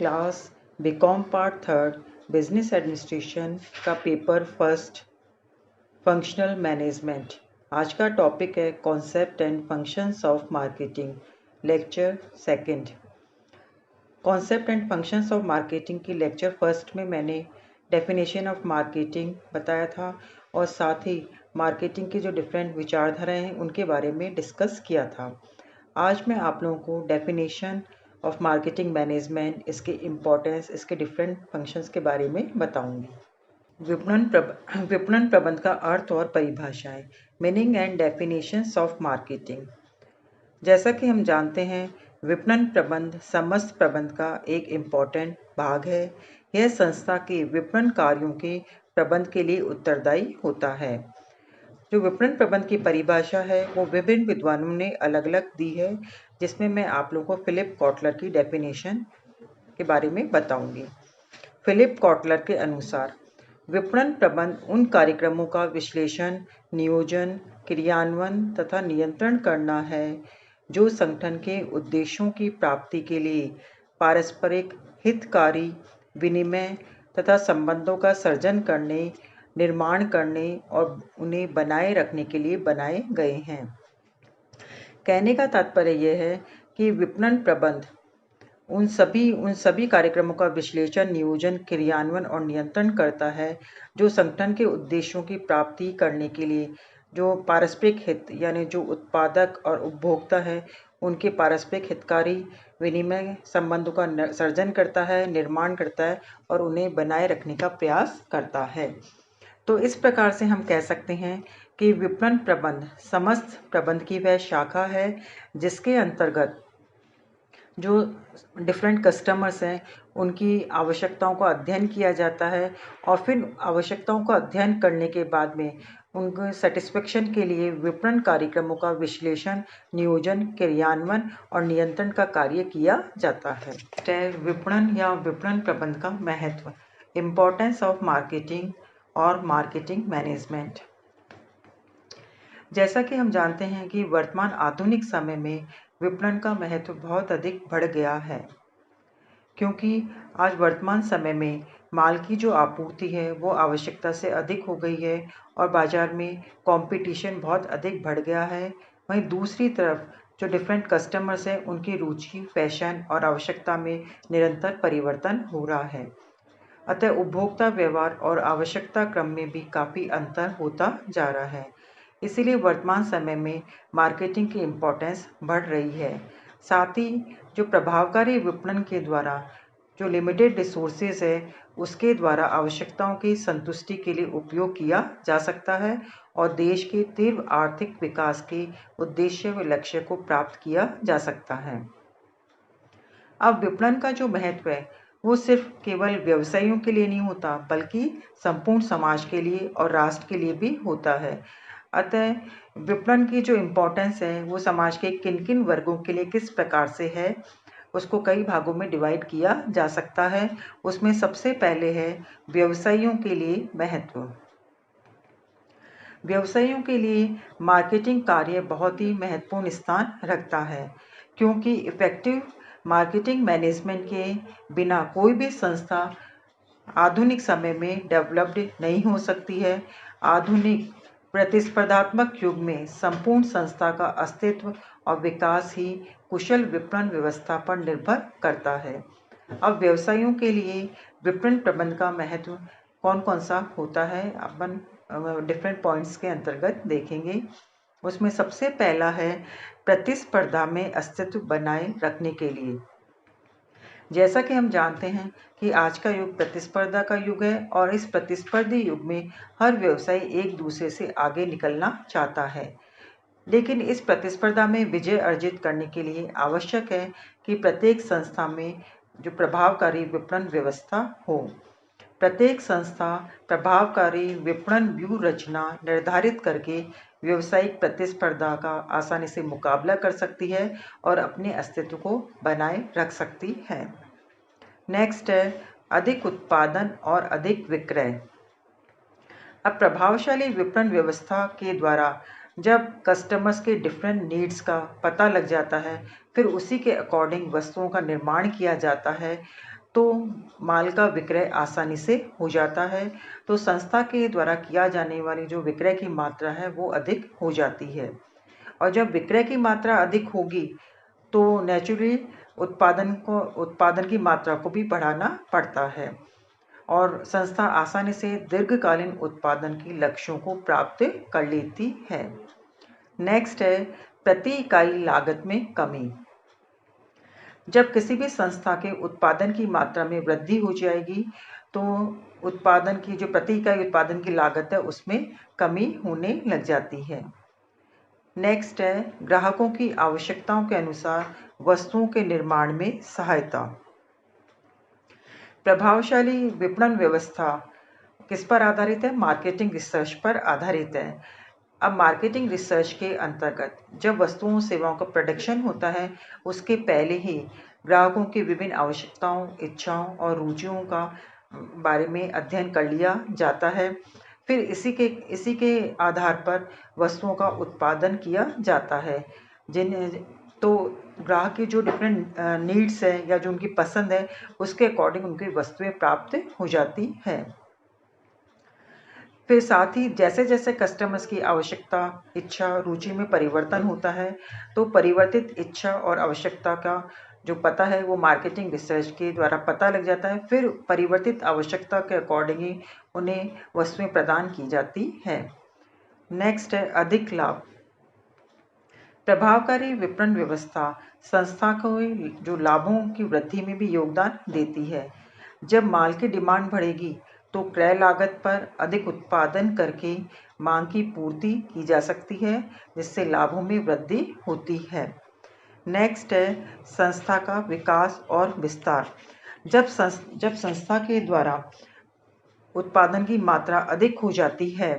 Class BCom part third business administration का paper first functional management. आज का topic है concept and functions of marketing, lecture second. Concept and functions of marketing की lecture first में मैंने definition of marketing बताया था और साथ ही मार्केटिंग की जो डिफरेंट विचारधाराएं हैं उनके बारे में डिस्कस किया था। आज मैं आप लोगों को डेफिनेशन ऑफ मार्केटिंग मैनेजमेंट, इसके इम्पोर्टेंस, इसके डिफरेंट फंक्शंस के बारे में बताऊंगी। विपणन प्रबंध का अर्थ और परिभाषाएं, meaning and definitions of marketing. जैसा कि हम जानते हैं, विपणन प्रबंध समस्त प्रबंध का एक इम्पॉर्टेंट भाग है। यह संस्था के विपणन कार्यों के प्रबंध के लिए उत्तरदायी होता है। जो विपणन प्रबंध की परिभाषा है वो विभिन्न विद्वानों ने अलग अलग दी है, जिसमें मैं आप लोगों को फिलिप कॉटलर की डेफिनेशन के बारे में बताऊंगी। फिलिप कॉटलर के अनुसार विपणन प्रबंध उन कार्यक्रमों का विश्लेषण, नियोजन, क्रियान्वयन तथा नियंत्रण करना है जो संगठन के उद्देश्यों की प्राप्ति के लिए पारस्परिक हितकारी विनिमय तथा संबंधों का सर्जन करने, निर्माण करने और उन्हें बनाए रखने के लिए बनाए गए हैं। कहने का तात्पर्य यह है कि विपणन प्रबंध उन सभी कार्यक्रमों का विश्लेषण, नियोजन, क्रियान्वयन और नियंत्रण करता है जो संगठन के उद्देश्यों की प्राप्ति करने के लिए जो पारस्परिक हित यानी जो उत्पादक और उपभोक्ता है उनके पारस्परिक हितकारी विनिमय संबंधों का सर्जन करता है, निर्माण करता है और उन्हें बनाए रखने का प्रयास करता है। तो इस प्रकार से हम कह सकते हैं कि विपणन प्रबंध समस्त प्रबंध की वह शाखा है जिसके अंतर्गत जो डिफरेंट कस्टमर्स हैं उनकी आवश्यकताओं का अध्ययन किया जाता है और फिर आवश्यकताओं का अध्ययन करने के बाद में उनको सेटिस्फेक्शन के लिए विपणन कार्यक्रमों का विश्लेषण, नियोजन, क्रियान्वयन और नियंत्रण का कार्य किया जाता है। विपणन या विपणन प्रबंध का महत्व, इम्पोर्टेंस ऑफ मार्केटिंग और मार्केटिंग मैनेजमेंट। जैसा कि हम जानते हैं कि वर्तमान आधुनिक समय में विपणन का महत्व बहुत अधिक बढ़ गया है, क्योंकि आज वर्तमान समय में माल की जो आपूर्ति है वो आवश्यकता से अधिक हो गई है और बाज़ार में कंपटीशन बहुत अधिक बढ़ गया है। वहीं दूसरी तरफ जो डिफरेंट कस्टमर्स हैं उनकी रुचि, फैशन और आवश्यकता में निरंतर परिवर्तन हो रहा है। अतः उपभोक्ता व्यवहार और आवश्यकता क्रम में भी काफ़ी अंतर होता जा रहा है। इसीलिए वर्तमान समय में मार्केटिंग की इम्पोर्टेंस बढ़ रही है। साथ ही जो प्रभावकारी विपणन के द्वारा जो लिमिटेड रिसोर्सेज है उसके द्वारा आवश्यकताओं की संतुष्टि के लिए उपयोग किया जा सकता है और देश के तीव्र आर्थिक विकास के उद्देश्य व लक्ष्य को प्राप्त किया जा सकता है। अब विपणन का जो महत्व है वो सिर्फ केवल व्यवसायियों के लिए नहीं होता बल्कि संपूर्ण समाज के लिए और राष्ट्र के लिए भी होता है। अतः विपणन की जो इम्पोर्टेंस है वो समाज के किन किन वर्गों के लिए किस प्रकार से है उसको कई भागों में डिवाइड किया जा सकता है। उसमें सबसे पहले है व्यवसायियों के लिए महत्व। व्यवसायियों के लिए मार्केटिंग कार्य बहुत ही महत्वपूर्ण स्थान रखता है, क्योंकि इफेक्टिव मार्केटिंग मैनेजमेंट के बिना कोई भी संस्था आधुनिक समय में डेवलप्ड नहीं हो सकती है। आधुनिक प्रतिस्पर्धात्मक युग में संपूर्ण संस्था का अस्तित्व और विकास ही कुशल विपणन व्यवस्था पर निर्भर करता है। अब व्यवसायियों के लिए विपणन प्रबंध का महत्व कौन कौन सा होता है अपन डिफरेंट पॉइंट्स के अंतर्गत देखेंगे। उसमें सबसे पहला है प्रतिस्पर्धा में अस्तित्व बनाए रखने के लिए। जैसा कि हम जानते हैं कि आज का युग प्रतिस्पर्धा का युग है और इस प्रतिस्पर्धी युग में हर व्यवसायी एक दूसरे से आगे निकलना चाहता है, लेकिन इस प्रतिस्पर्धा में विजय अर्जित करने के लिए आवश्यक है कि प्रत्येक संस्था में जो प्रभावकारी विपणन व्यवस्था हो। प्रत्येक संस्था प्रभावकारी विपणन व्यूह रचना निर्धारित करके व्यावसायिक प्रतिस्पर्धा का आसानी से मुकाबला कर सकती है और अपने अस्तित्व को बनाए रख सकती है। नेक्स्ट है अधिक उत्पादन और अधिक विक्रय। अब प्रभावशाली विपणन व्यवस्था के द्वारा जब कस्टमर्स के डिफरेंट नीड्स का पता लग जाता है, फिर उसी के अकॉर्डिंग वस्तुओं का निर्माण किया जाता है, तो माल का विक्रय आसानी से हो जाता है। तो संस्था के द्वारा किया जाने वाली जो विक्रय की मात्रा है वो अधिक हो जाती है, और जब विक्रय की मात्रा अधिक होगी तो नेचुरली उत्पादन की मात्रा को भी बढ़ाना पड़ता है, और संस्था आसानी से दीर्घकालीन उत्पादन के लक्ष्यों को प्राप्त कर लेती है। नेक्स्ट है प्रति इकाई लागत में कमी। जब किसी भी संस्था के उत्पादन की मात्रा में वृद्धि हो जाएगी तो उत्पादन की जो प्रति इकाई उत्पादन की लागत है उसमें कमी होने लग जाती है। नेक्स्ट है ग्राहकों की आवश्यकताओं के अनुसार वस्तुओं के निर्माण में सहायता। प्रभावशाली विपणन व्यवस्था किस पर आधारित है? मार्केटिंग रिसर्च पर आधारित है। अब मार्केटिंग रिसर्च के अंतर्गत जब वस्तुओं सेवाओं का प्रोडक्शन होता है उसके पहले ही ग्राहकों की विभिन्न आवश्यकताओं, इच्छाओं और रुचियों का बारे में अध्ययन कर लिया जाता है। फिर इसी के आधार पर वस्तुओं का उत्पादन किया जाता है। तो ग्राहक की जो डिफरेंट नीड्स है या जो उनकी पसंद है उसके अकॉर्डिंग उनकी वस्तुएं प्राप्त हो जाती है। फिर साथ ही जैसे जैसे कस्टमर्स की आवश्यकता, इच्छा, रुचि में परिवर्तन होता है तो परिवर्तित इच्छा और आवश्यकता का जो पता है वो मार्केटिंग रिसर्च के द्वारा पता लग जाता है। फिर परिवर्तित आवश्यकता के अकॉर्डिंग ही उन्हें वस्तुएं प्रदान की जाती है। नेक्स्ट है अधिक लाभ। प्रभावकारी विपणन व्यवस्था संस्था को जो लाभों की वृद्धि में भी योगदान देती है। जब माल की डिमांड बढ़ेगी तो क्रय लागत पर अधिक उत्पादन करके मांग की पूर्ति की जा सकती है, जिससे लाभों में वृद्धि होती है। नेक्स्ट है संस्था का विकास और विस्तार। जब संस्था के द्वारा उत्पादन की मात्रा अधिक हो जाती है,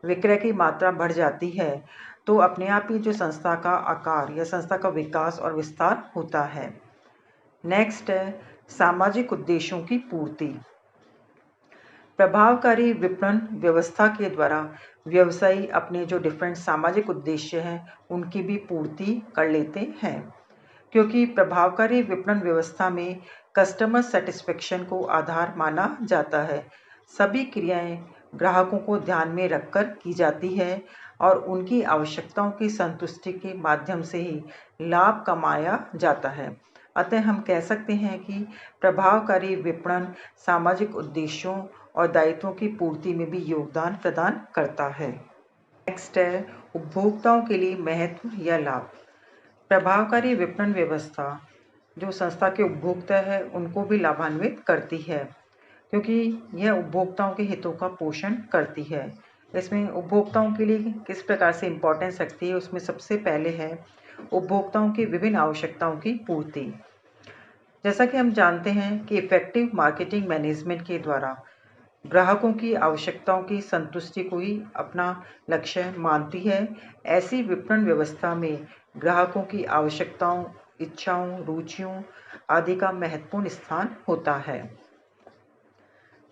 विक्रय की मात्रा बढ़ जाती है, तो अपने आप ही जो संस्था का आकार या संस्था का विकास और विस्तार होता है। नेक्स्ट है सामाजिक उद्देश्यों की पूर्ति। प्रभावकारी विपणन व्यवस्था के द्वारा व्यवसायी अपने जो डिफरेंट सामाजिक उद्देश्य हैं उनकी भी पूर्ति कर लेते हैं, क्योंकि प्रभावकारी विपणन व्यवस्था में कस्टमर सेटिस्फेक्शन को आधार माना जाता है। सभी क्रियाएं ग्राहकों को ध्यान में रखकर की जाती है और उनकी आवश्यकताओं की संतुष्टि के माध्यम से ही लाभ कमाया जाता है। अतः हम कह सकते हैं कि प्रभावकारी विपणन सामाजिक उद्देश्यों और दायित्वों की पूर्ति में भी योगदान प्रदान करता है। नेक्स्ट है उपभोक्ताओं के लिए महत्व या लाभ। प्रभावकारी विपणन व्यवस्था जो संस्था के उपभोक्ता है उनको भी लाभान्वित करती है, क्योंकि यह उपभोक्ताओं के हितों का पोषण करती है। इसमें उपभोक्ताओं के लिए किस प्रकार से इम्पोर्टेंस रखती है, उसमें सबसे पहले है उपभोक्ताओं की विभिन्न आवश्यकताओं की पूर्ति। जैसा कि हम जानते हैं कि इफेक्टिव मार्केटिंग मैनेजमेंट के द्वारा ग्राहकों की आवश्यकताओं की संतुष्टि को ही अपना लक्ष्य मानती है। ऐसी विपणन व्यवस्था में ग्राहकों की आवश्यकताओं, इच्छाओं, रुचियों आदि का महत्वपूर्ण स्थान होता है।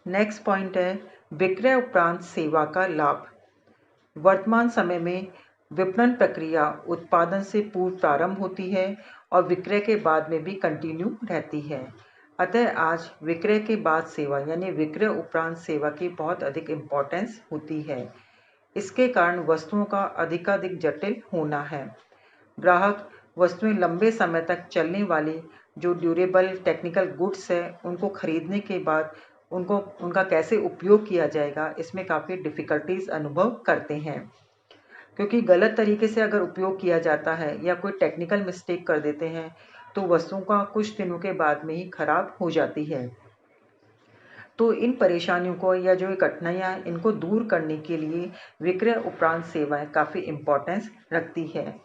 नेक्स्ट पॉइंट है विक्रय उपरांत सेवा का लाभ। वर्तमान समय में विपणन प्रक्रिया उत्पादन से पूर्व प्रारंभ होती है और विक्रय के बाद में भी कंटिन्यू रहती है। अतः आज विक्रय के बाद सेवा यानी विक्रय उपरांत सेवा की बहुत अधिक इम्पोर्टेंस होती है। इसके कारण वस्तुओं का अधिकाधिक जटिल होना है। ग्राहक वस्तुएं लंबे समय तक चलने वाली जो ड्यूरेबल टेक्निकल गुड्स है उनको खरीदने के बाद उनका कैसे उपयोग किया जाएगा, इसमें काफ़ी डिफ़िकल्टीज अनुभव करते हैं, क्योंकि गलत तरीके से अगर उपयोग किया जाता है या कोई टेक्निकल मिस्टेक कर देते हैं तो वस्तुओं का कुछ दिनों के बाद में ही खराब हो जाती है। तो इन परेशानियों को या जो कठिनाइयाँ इनको दूर करने के लिए विक्रय उपरांत सेवाएं काफ़ी इम्पोर्टेंस रखती है।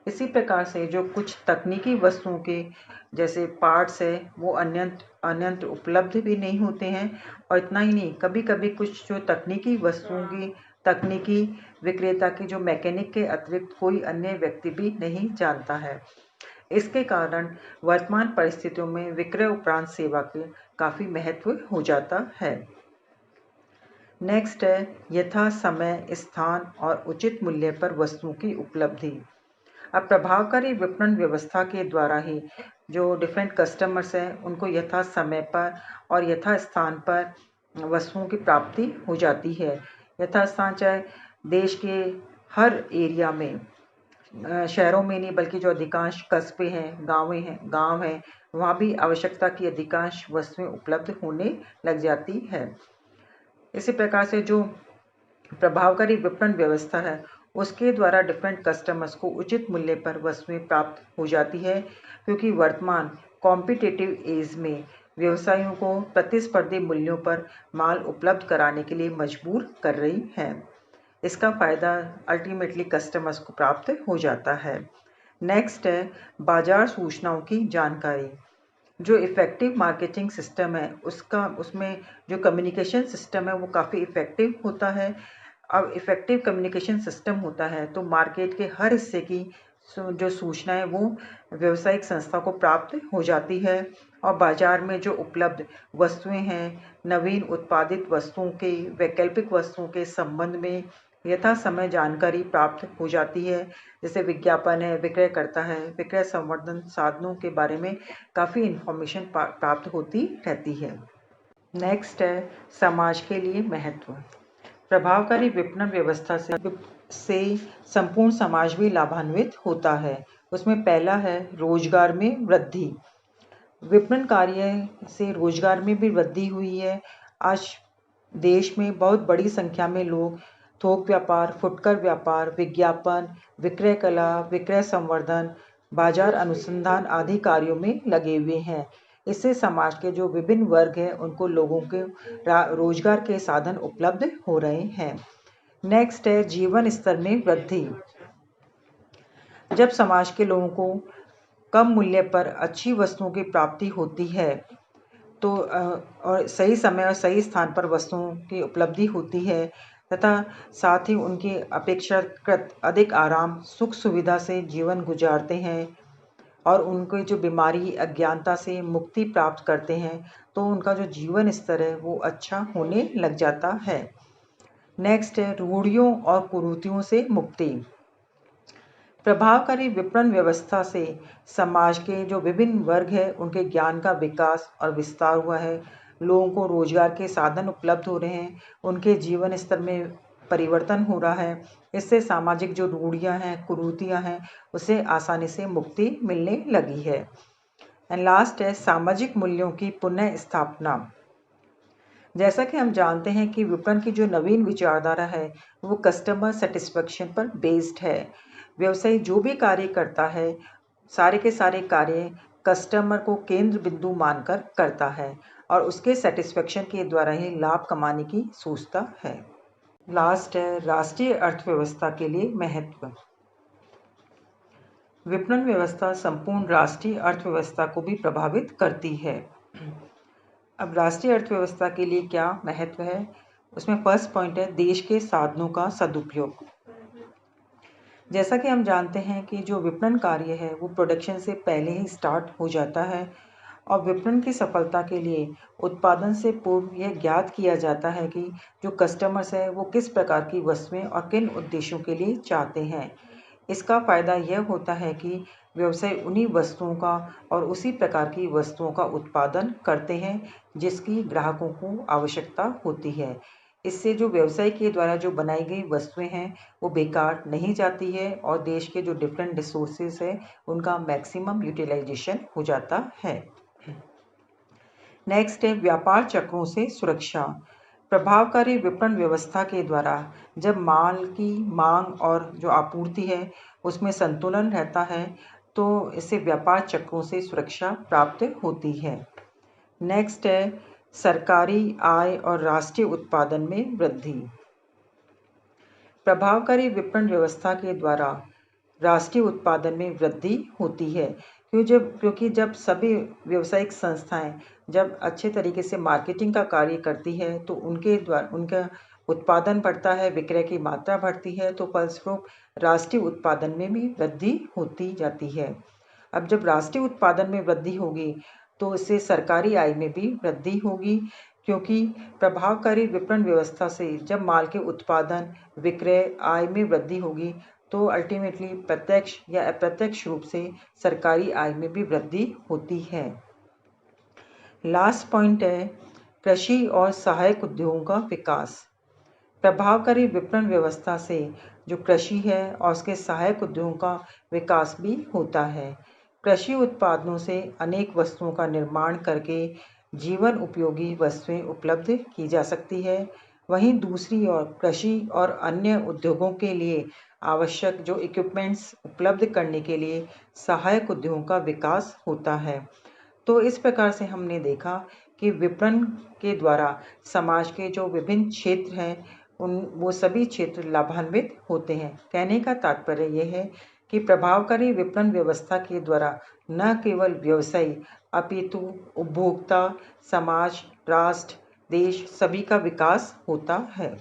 इसी प्रकार से जो कुछ तकनीकी वस्तुओं के जैसे पार्ट्स है वो अन्यंत्र उपलब्ध भी नहीं होते हैं, और इतना ही नहीं, कभी कभी कुछ जो तकनीकी वस्तुओं की तकनीकी विक्रेता की जो मैकेनिक के अतिरिक्त कोई अन्य व्यक्ति भी नहीं जानता है। इसके कारण वर्तमान परिस्थितियों में विक्रय उपरांत सेवा के काफ़ी महत्व हो जाता है। नेक्स्ट है यथा समय, स्थान और उचित मूल्य पर वस्तुओं की उपलब्धि। अब प्रभावकारी विपणन व्यवस्था के द्वारा ही जो डिफरेंट कस्टमर्स हैं उनको यथा समय पर और यथा स्थान पर वस्तुओं की प्राप्ति हो जाती है। यथा स्थान चाहे देश के हर एरिया में, शहरों में नहीं बल्कि जो अधिकांश कस्बे हैं, गाँव हैं, वहाँ भी आवश्यकता की अधिकांश वस्तुएं उपलब्ध होने लग जाती है। इसी प्रकार से जो प्रभावकारी विपणन व्यवस्था है उसके द्वारा डिफरेंट कस्टमर्स को उचित मूल्य पर वस्तुएं प्राप्त हो जाती है, क्योंकि वर्तमान कॉम्पिटिटिव एज में व्यवसायियों को प्रतिस्पर्धी मूल्यों पर माल उपलब्ध कराने के लिए मजबूर कर रही हैं। इसका फायदा अल्टीमेटली कस्टमर्स को प्राप्त हो जाता है। नेक्स्ट है बाजार सूचनाओं की जानकारी। जो इफ़ेक्टिव मार्केटिंग सिस्टम है उसमें जो कम्युनिकेशन सिस्टम है वो काफ़ी इफ़ेक्टिव होता है। अब इफ़ेक्टिव कम्युनिकेशन सिस्टम होता है तो मार्केट के हर हिस्से की जो सूचनाएं वो व्यावसायिक संस्था को प्राप्त हो जाती है, और बाजार में जो उपलब्ध वस्तुएं हैं, नवीन उत्पादित वस्तुओं के, वैकल्पिक वस्तुओं के संबंध में यथा समय जानकारी प्राप्त हो जाती है। जैसे विज्ञापन है, विक्रय करता है, विक्रय संवर्धन साधनों के बारे में काफ़ी इंफॉर्मेशन प्राप्त होती रहती है। नेक्स्ट है समाज के लिए महत्व। प्रभावकारी विपणन व्यवस्था से संपूर्ण समाज भी लाभान्वित होता है। उसमें पहला है रोजगार में वृद्धि। विपणन कार्य से रोजगार में भी वृद्धि हुई है। आज देश में बहुत बड़ी संख्या में लोग थोक व्यापार, फुटकर व्यापार, विज्ञापन, विक्रय कला, विक्रय संवर्धन, बाजार अनुसंधान आदि कार्यों में लगे हुए हैं। इससे समाज के जो विभिन्न वर्ग हैं उनको लोगों के रोजगार के साधन उपलब्ध हो रहे हैं। नेक्स्ट है जीवन स्तर में वृद्धि। जब समाज के लोगों को कम मूल्य पर अच्छी वस्तुओं की प्राप्ति होती है तो और सही समय और सही स्थान पर वस्तुओं की उपलब्धि होती है, तथा साथ ही उनकी अपेक्षाकृत अधिक आराम, सुख सुविधा से जीवन गुजारते हैं और उनको जो बीमारी, अज्ञानता से मुक्ति प्राप्त करते हैं, तो उनका जो जीवन स्तर है वो अच्छा होने लग जाता है। नेक्स्ट है रूढ़ियों और कुरीतियों से मुक्ति। प्रभावकारी विपणन व्यवस्था से समाज के जो विभिन्न वर्ग हैं उनके ज्ञान का विकास और विस्तार हुआ है। लोगों को रोजगार के साधन उपलब्ध हो रहे हैं, उनके जीवन स्तर में परिवर्तन हो रहा है। इससे सामाजिक जो रूढ़ियां हैं, कुरीतियां हैं, उससे आसानी से मुक्ति मिलने लगी है। एंड लास्ट है सामाजिक मूल्यों की पुनः स्थापना। जैसा कि हम जानते हैं कि विपणन की जो नवीन विचारधारा है वो कस्टमर सेटिस्फेक्शन पर बेस्ड है। व्यवसायी जो भी कार्य करता है, सारे के सारे कार्य कस्टमर को केंद्र बिंदु मानकर करता है और उसके सेटिस्फेक्शन के द्वारा ही लाभ कमाने की सोचता है। लास्ट है राष्ट्रीय अर्थव्यवस्था के लिए महत्व। विपणन व्यवस्था संपूर्ण राष्ट्रीय अर्थव्यवस्था को भी प्रभावित करती है। अब राष्ट्रीय अर्थव्यवस्था के लिए क्या महत्व है, उसमें फर्स्ट पॉइंट है देश के साधनों का सदुपयोग। जैसा कि हम जानते हैं कि जो विपणन कार्य है वो प्रोडक्शन से पहले ही स्टार्ट हो जाता है और विपणन की सफलता के लिए उत्पादन से पूर्व यह ज्ञात किया जाता है कि जो कस्टमर्स है वो किस प्रकार की वस्तुएं और किन उद्देश्यों के लिए चाहते हैं। इसका फ़ायदा यह होता है कि व्यवसाय उन्हीं वस्तुओं का और उसी प्रकार की वस्तुओं का उत्पादन करते हैं जिसकी ग्राहकों को आवश्यकता होती है। इससे जो व्यवसाय के द्वारा जो बनाई गई वस्तुएं हैं वो बेकार नहीं जाती है और देश के जो डिफरेंट रिसोर्सेज है उनका मैक्सिमम यूटिलाइजेशन हो जाता है। नेक्स्ट है व्यापार चक्रों से सुरक्षा। प्रभावकारी विपणन व्यवस्था के द्वारा जब माल की मांग और जो आपूर्ति है उसमें संतुलन रहता है तो इससे व्यापार चक्रों से सुरक्षा प्राप्त होती है। नेक्स्ट है सरकारी आय और राष्ट्रीय उत्पादन में वृद्धि। प्रभावकारी विपणन व्यवस्था के द्वारा राष्ट्रीय उत्पादन में वृद्धि होती है, क्योंकि जब सभी व्यावसायिक संस्थाएं जब अच्छे तरीके से मार्केटिंग का कार्य करती है तो उनके द्वारा उनका उत्पादन बढ़ता है, विक्रय की मात्रा बढ़ती है, तो फलस्वरूप राष्ट्रीय उत्पादन में भी वृद्धि होती जाती है। अब जब राष्ट्रीय उत्पादन में वृद्धि होगी तो इससे सरकारी आय में भी वृद्धि होगी, क्योंकि प्रभावकारी विपणन व्यवस्था से जब माल के उत्पादन, विक्रय, आय में वृद्धि होगी तो अल्टीमेटली प्रत्यक्ष या अप्रत्यक्ष रूप से सरकारी आय में भी वृद्धि होती है। लास्ट पॉइंट है कृषि और सहायक उद्योगों का विकास। प्रभावकारी विपणन व्यवस्था से जो कृषि है और उसके सहायक उद्योगों का विकास भी होता है। कृषि उत्पादनों से अनेक वस्तुओं का निर्माण करके जीवन उपयोगी वस्तुएं उपलब्ध की जा सकती है। वहीं दूसरी ओर कृषि और अन्य उद्योगों के लिए आवश्यक जो इक्विपमेंट्स उपलब्ध करने के लिए सहायक उद्योगों का विकास होता है। तो इस प्रकार से हमने देखा कि विपणन के द्वारा समाज के जो विभिन्न क्षेत्र हैं वो सभी क्षेत्र लाभान्वित होते हैं। कहने का तात्पर्य यह है कि प्रभावकारी विपणन व्यवस्था के द्वारा न केवल व्यवसायी अपितु उपभोक्ता, समाज, राष्ट्र, देश सभी का विकास होता है।